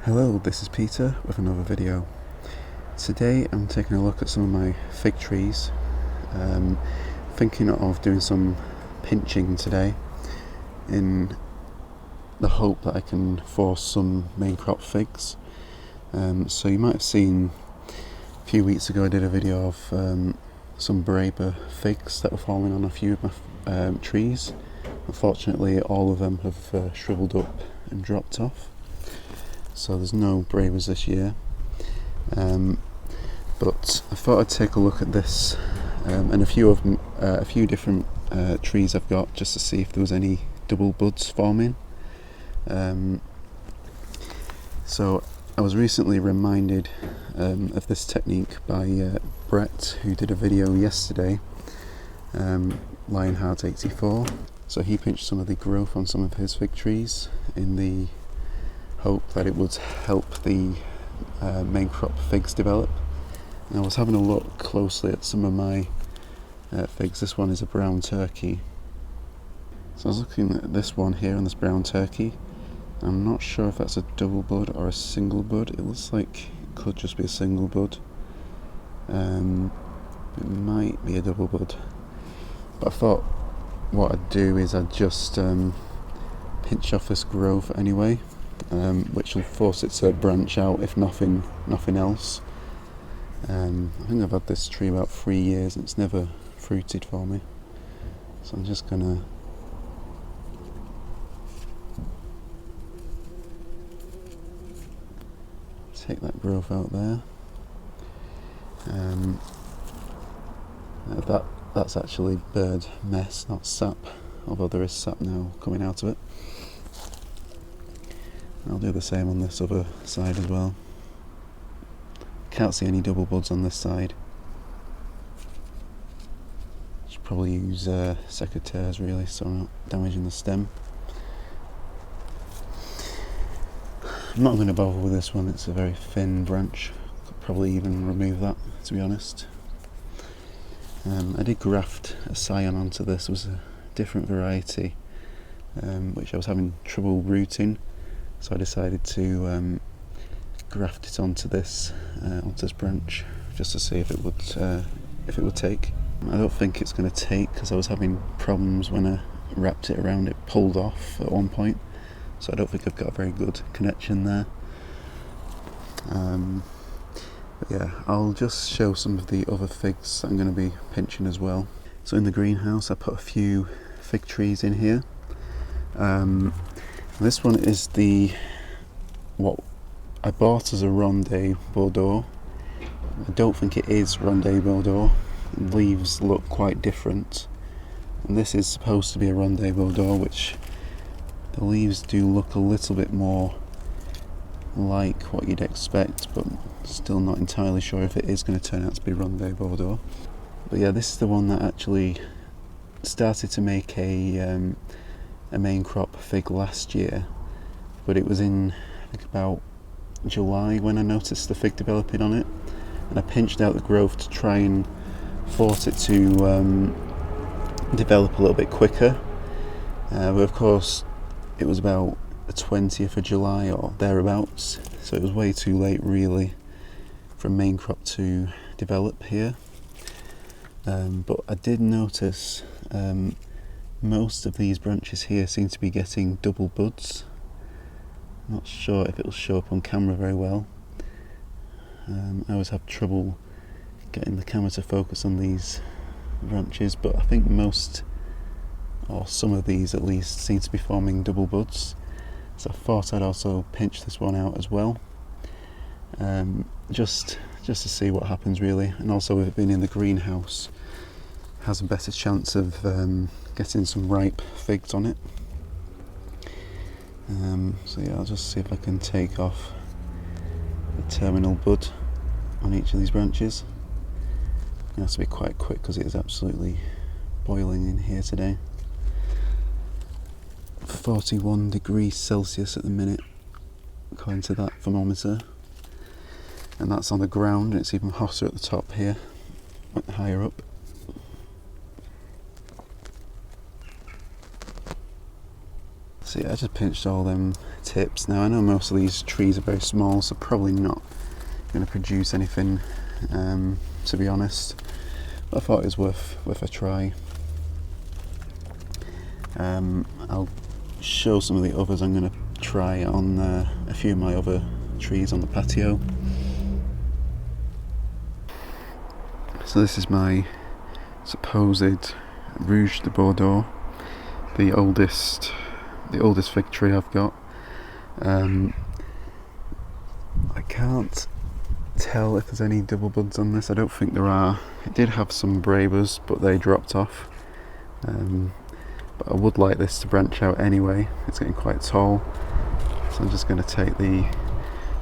Hello, this is Peter with another video. Today I'm taking a look at some of my fig trees. Thinking of doing some pinching today in the hope that I can force some main crop figs. So you might have seen a few weeks ago I did a video of some Bordeaux figs that were falling on a few of my trees. Unfortunately all of them have shriveled up and dropped off. So there's no Bravers this year, but I thought I'd take a look at this and a few different trees I've got, just to see if there was any double buds forming. So I was recently reminded of this technique by Brett, who did a video yesterday, Lionheart84. So he pinched some of the growth on some of his fig trees in the hope that it would help the main crop figs develop. And I was having a look closely at some of my figs. This one is a brown turkey. So I was looking at this one here on this brown turkey. I'm not sure if that's a double bud or a single bud. It looks like it could just be a single bud. It might be a double bud. But I thought what I'd do is I'd just pinch off this growth anyway. Which will force it to branch out, if nothing else. I think I've had this tree about 3 years and it's never fruited for me, so I'm just gonna take that growth out there. That's actually bird mess, not sap, although there is sap now coming out of it. I'll do the same on this other side as well. Can't see any double buds on this side. Should probably use secateurs really, so I'm not damaging the stem. I'm not going to bother with this one, it's a very thin branch. Could probably even remove that, to be honest. I did graft a scion onto this. It was a different variety, which I was having trouble rooting. So I decided to graft it onto this branch, just to see if it would take. I don't think it's going to take, because I was having problems when I wrapped it around. It pulled off at one point, so I don't think I've got a very good connection there. But yeah, I'll just show some of the other figs that I'm going to be pinching as well. So in the greenhouse I put a few fig trees in here. This one is what I bought as a Rendezvous Bordeaux. I don't think it is Rendezvous Bordeaux. The leaves look quite different. And this is supposed to be a Rendezvous Bordeaux, which the leaves do look a little bit more like what you'd expect, but still not entirely sure if it is going to turn out to be Rendezvous Bordeaux. But yeah, this is the one that actually started to make a main crop fig last year, but it was in, I think, about July when I noticed the fig developing on it, and I pinched out the growth to try and force it to develop a little bit quicker, but of course it was about the 20th of July or thereabouts, so it was way too late really for a main crop to develop here. But I did notice most of these branches here seem to be getting double buds. I'm not sure if it will show up on camera very well. I always have trouble getting the camera to focus on these branches, but I think most, or some of these at least, seem to be forming double buds. So I thought I'd also pinch this one out as well, just to see what happens really, and also with it being in the greenhouse, has a better chance of getting some ripe figs on it. So yeah, I'll just see if I can take off the terminal bud on each of these branches. It has to be quite quick because it is absolutely boiling in here today. 41 degrees Celsius at the minute, according to that thermometer, and that's on the ground, and it's even hotter at the top here, higher up. So yeah, I just pinched all them tips. Now I know most of these trees are very small, so probably not going to produce anything, to be honest. But I thought it was worth a try. I'll show some of the others I'm going to try on a few of my other trees on the patio. So this is my supposed Rouge de Bordeaux, the oldest fig tree I've got. I can't tell if there's any double buds on this. I don't think there are. It did have some brabers, but they dropped off. But I would like this to branch out anyway. It's getting quite tall, so I'm just going to take the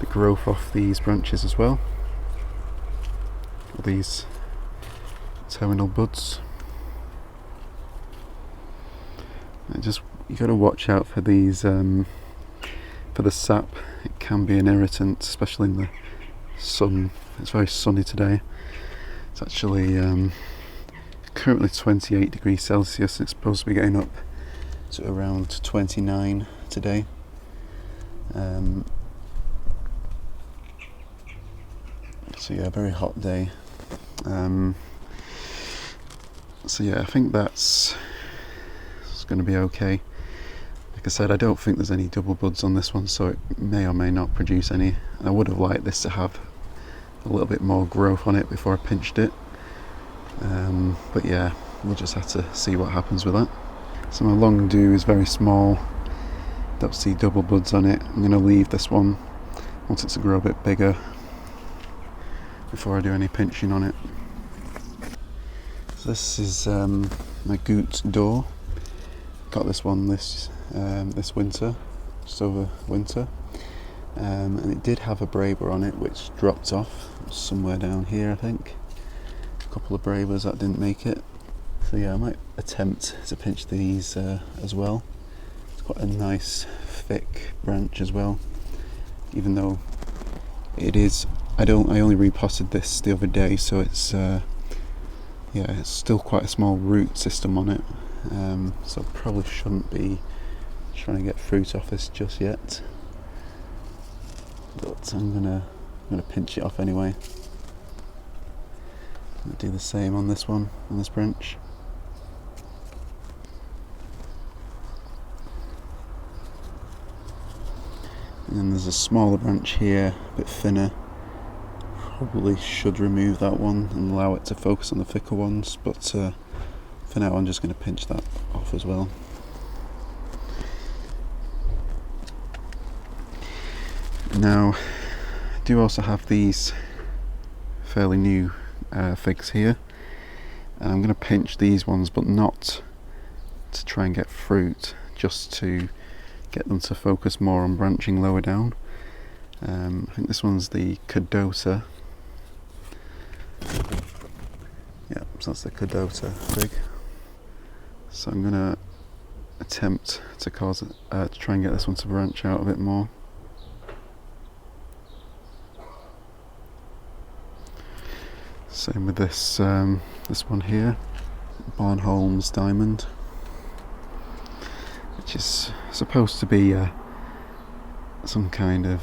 growth off these branches as well. These terminal buds. You got to watch out for these, for the sap. It can be an irritant, especially in the sun. It's very sunny today. It's actually currently 28 degrees Celsius. It's supposed to be getting up to around 29 today. So yeah, very hot day. So yeah, I think it's going to be okay. Like I said, I don't think there's any double buds on this one, so it may or may not produce any. I would have liked this to have a little bit more growth on it before I pinched it. But yeah, we'll just have to see what happens with that. So my long dew is very small. Don't see double buds on it. I'm going to leave this one, want it to grow a bit bigger before I do any pinching on it. So this is my Goot door. Got this one this winter, just over winter, and it did have a braber on it which dropped off somewhere down here, I think. A couple of brabers that didn't make it. So yeah, I might attempt to pinch these as well. It's quite a nice thick branch as well, even though it is. I only repotted this the other day, so it's yeah, it's still quite a small root system on it. So probably shouldn't be trying to get fruit off this just yet. But I'm gonna pinch it off anyway. I'm gonna do the same on this one, on this branch. And then there's a smaller branch here, a bit thinner. Probably should remove that one and allow it to focus on the thicker ones, but for now I'm just going to pinch that off as well. Now I do also have these fairly new figs here, and I'm going to pinch these ones, but not to try and get fruit, just to get them to focus more on branching lower down. I think this one's the Cadota. Yeah, so that's the Cadota fig. So I'm going to attempt to try and get this one to branch out a bit more. Same with this this one here, Barnholm's Diamond, which is supposed to be some kind of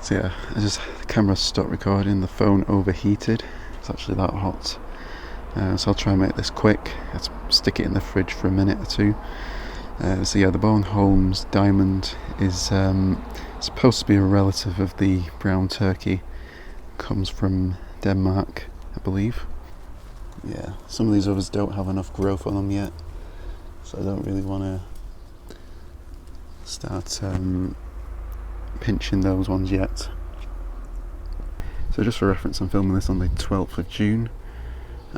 so yeah, the camera stopped recording, the phone overheated. It's actually that hot. So I'll try and make this quick. Let's stick it in the fridge for a minute or two. So yeah, the Barnholm's Diamond is supposed to be a relative of the brown turkey. Comes from Denmark, I believe. Yeah, some of these others don't have enough growth on them yet, so I don't really want to start pinching those ones yet. So just for reference, I'm filming this on the 12th of June,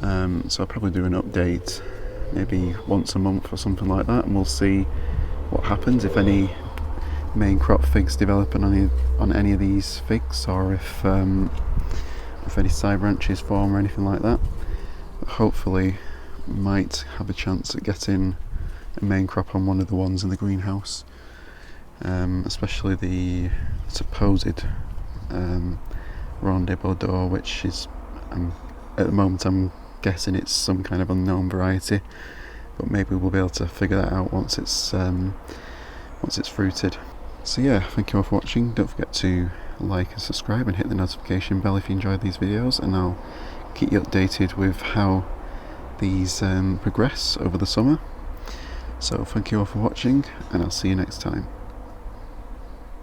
so I'll probably do an update maybe once a month or something like that, and we'll see what happens, if any main crop figs develop on any of these figs, or if any side branches form or anything like that. But hopefully we might have a chance at getting a main crop on one of the ones in the greenhouse, especially the supposed Rendezvous Bordeaux, which is at the moment I'm guessing it's some kind of unknown variety. but maybe we'll be able to figure that out once it's fruited. So yeah, thank you all for watching. Don't forget to like and subscribe and hit the notification bell if you enjoyed these videos, and I'll keep you updated with how these progress over the summer. So thank you all for watching, and I'll see you next time.